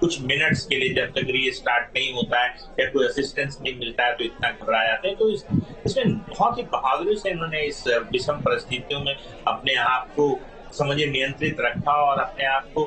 कुछ मिनट्स के लिए जब तक रीस्टार्ट नहीं होता है या कोई असिस्टेंस नहीं मिलता है तो इतना घबरा जाते हैं। तो इसमें बहुत ही बहादुरी से इन्होंने इस विषम परिस्थितियों में अपने आप को समझिए नियंत्रित रखा और अपने आप को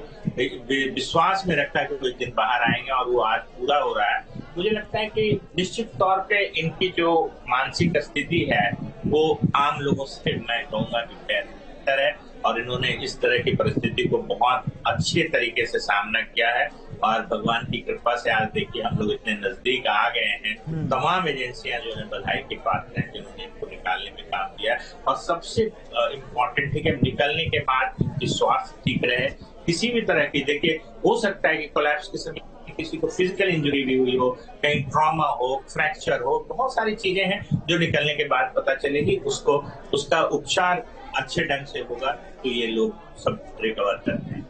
विश्वास में रखा कि कुछ दिन बाहर आएंगे, और वो आज पूरा हो रहा है। मुझे लगता है कि निश्चित तौर पे इनकी जो मानसिक स्थिति है वो आम लोगों से मैं कहूंगा कि बेहतर है, और इन्होंने इस तरह की परिस्थिति को बहुत अच्छे तरीके से सामना किया है। और भगवान की कृपा से आज देखिए हम लोग इतने नजदीक आ गए हैं। तमाम एजेंसियां जो है बधाई की पात्र हैं जिन्होंने इनको निकालने में काम किया है। और सबसे इम्पोर्टेंट है कि निकलने के बाद इनकी स्वास्थ्य ठीक रहे। किसी भी तरह की देखिए हो सकता है कि कोलैप्स के समय किसी को फिजिकल इंजरी भी हुई हो, कहीं ट्रॉमा हो, फ्रैक्चर हो, बहुत सारी चीजें हैं जो निकलने के बाद पता चलेगी। उसका उपचार अच्छे ढंग से होगा तो ये लोग सब रिकवर करते हैं।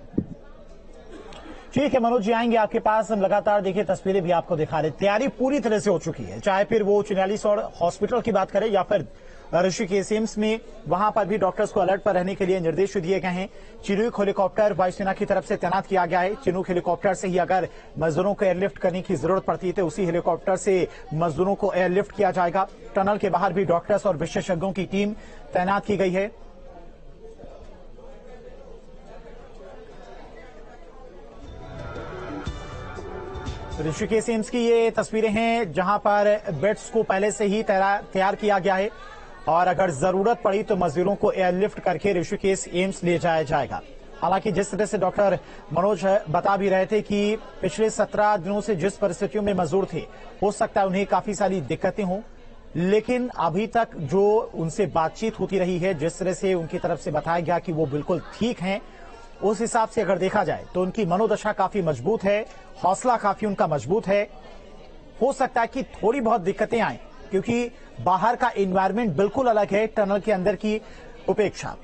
ठीक है मनोज जी, आएंगे आपके पास। हम लगातार देखिए तस्वीरें भी आपको दिखा रहे, तैयारी पूरी तरह से हो चुकी है, चाहे फिर वो चिन्यालीसौड़ हॉस्पिटल की बात करें या फिर ऋषिकेश एम्स में, वहां पर भी डॉक्टर्स को अलर्ट पर रहने के लिए निर्देश दिए गए हैं। चिनूक हेलीकॉप्टर वायुसेना की तरफ से तैनात किया गया है। चिनूक हेलीकॉप्टर से ही अगर मजदूरों को एयरलिफ्ट करने की जरूरत पड़ती है तो उसी हेलीकॉप्टर से मजदूरों को एयरलिफ्ट किया जाएगा। टनल के बाहर भी डॉक्टर्स और विशेषज्ञों की टीम तैनात की गई है। ऋषिकेश एम्स की ये तस्वीरें हैं जहां पर बेड्स को पहले से ही तैयार किया गया है और अगर जरूरत पड़ी तो मजदूरों को एयरलिफ्ट करके ऋषिकेश एम्स ले जाया जाएगा। हालांकि जिस तरह से डॉक्टर मनोज बता भी रहे थे कि पिछले 17 दिनों से जिस परिस्थितियों में मजदूर थे, हो सकता है उन्हें काफी सारी दिक्कतें हों, लेकिन अभी तक जो उनसे बातचीत होती रही है, जिस तरह से उनकी तरफ से बताया गया कि वो बिल्कुल ठीक हैं, उस हिसाब से अगर देखा जाए तो उनकी मनोदशा काफी मजबूत है, हौसला काफी उनका मजबूत है। हो सकता है कि थोड़ी बहुत दिक्कतें आए क्योंकि बाहर का एनवायरनमेंट बिल्कुल अलग है टनल के अंदर की उपेक्षा।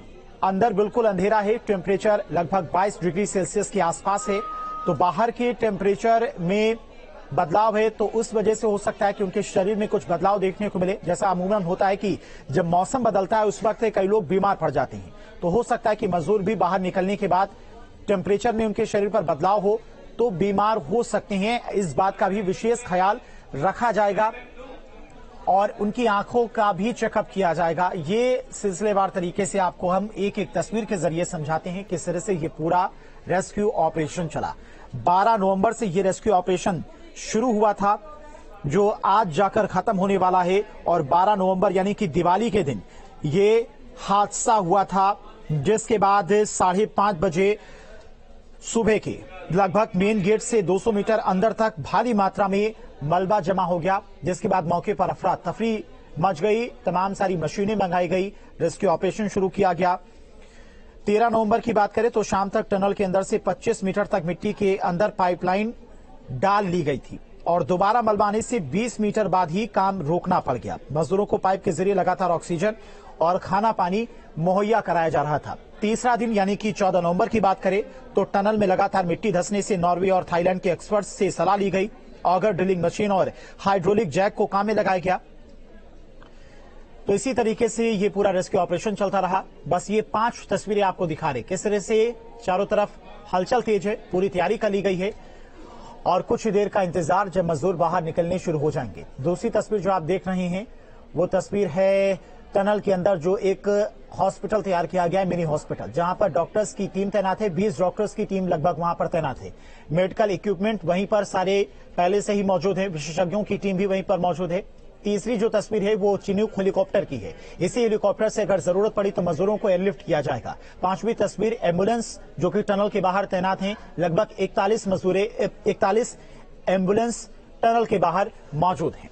अंदर बिल्कुल अंधेरा है, टेम्परेचर लगभग 22 डिग्री सेल्सियस के आसपास है, तो बाहर के टेम्परेचर में बदलाव है, तो उस वजह से हो सकता है कि उनके शरीर में कुछ बदलाव देखने को मिले। जैसा अमूमन होता है कि जब मौसम बदलता है उस वक्त कई लोग बीमार पड़ जाते हैं, तो हो सकता है कि मजदूर भी बाहर निकलने के बाद टेम्परेचर में उनके शरीर पर बदलाव हो तो बीमार हो सकते हैं। इस बात का भी विशेष ख्याल रखा जाएगा और उनकी आंखों का भी चेकअप किया जाएगा। ये सिलसिलेवार तरीके से आपको हम एक एक तस्वीर के जरिए समझाते हैं किस तरह से ये पूरा रेस्क्यू ऑपरेशन चला। 12 नवंबर से ये रेस्क्यू ऑपरेशन शुरू हुआ था जो आज जाकर खत्म होने वाला है, और 12 नवंबर यानी कि दिवाली के दिन ये हादसा हुआ था, जिसके बाद 5:30 बजे सुबह के लगभग मेन गेट से 200 मीटर अंदर तक भारी मात्रा में मलबा जमा हो गया, जिसके बाद मौके पर अफरा तफरी मच गई। तमाम सारी मशीनें मंगाई गई, रेस्क्यू ऑपरेशन शुरू किया गया। 13 नवंबर की बात करें तो शाम तक टनल के अंदर से 25 मीटर तक मिट्टी के अंदर पाइपलाइन डाल ली गई थी और दोबारा मलबा आने से 20 मीटर बाद ही काम रोकना पड़ गया। मजदूरों को पाइप के जरिए लगातार ऑक्सीजन और खाना पानी मुहैया कराया जा रहा था। तीसरा दिन यानी कि 14 नवंबर की बात करें तो टनल में लगातार मिट्टी धंसने से नॉर्वे और थाईलैंड के एक्सपर्ट्स से सलाह ली गई। ऑगर ड्रिलिंग मशीन और हाइड्रोलिक जैक को काम में लगाया गया। तो इसी तरीके से ये पूरा रेस्क्यू ऑपरेशन चलता रहा। बस ये 5 तस्वीरें आपको दिखा रहे किस तरह से चारों तरफ हलचल तेज है, पूरी तैयारी कर ली गई है और कुछ देर का इंतजार जब मजदूर बाहर निकलने शुरू हो जाएंगे। दूसरी तस्वीर जो आप देख रहे हैं वो तस्वीर है टनल के अंदर जो एक हॉस्पिटल तैयार किया गया है, मिनी हॉस्पिटल, जहां पर डॉक्टर्स की टीम तैनात है। 20 डॉक्टर्स की टीम लगभग वहां पर तैनात है। मेडिकल इक्विपमेंट वहीं पर सारे पहले से ही मौजूद है, विशेषज्ञों की टीम भी वहीं पर मौजूद है। तीसरी जो तस्वीर है वो चिनूक हेलीकॉप्टर की है। इसी हेलीकॉप्टर से अगर जरूरत पड़ी तो मजदूरों को एयरलिफ्ट किया जाएगा। 5वीं तस्वीर एम्बुलेंस जो कि टनल के बाहर तैनात हैं। लगभग 41 एम्बुलेंस टनल के बाहर मौजूद हैं।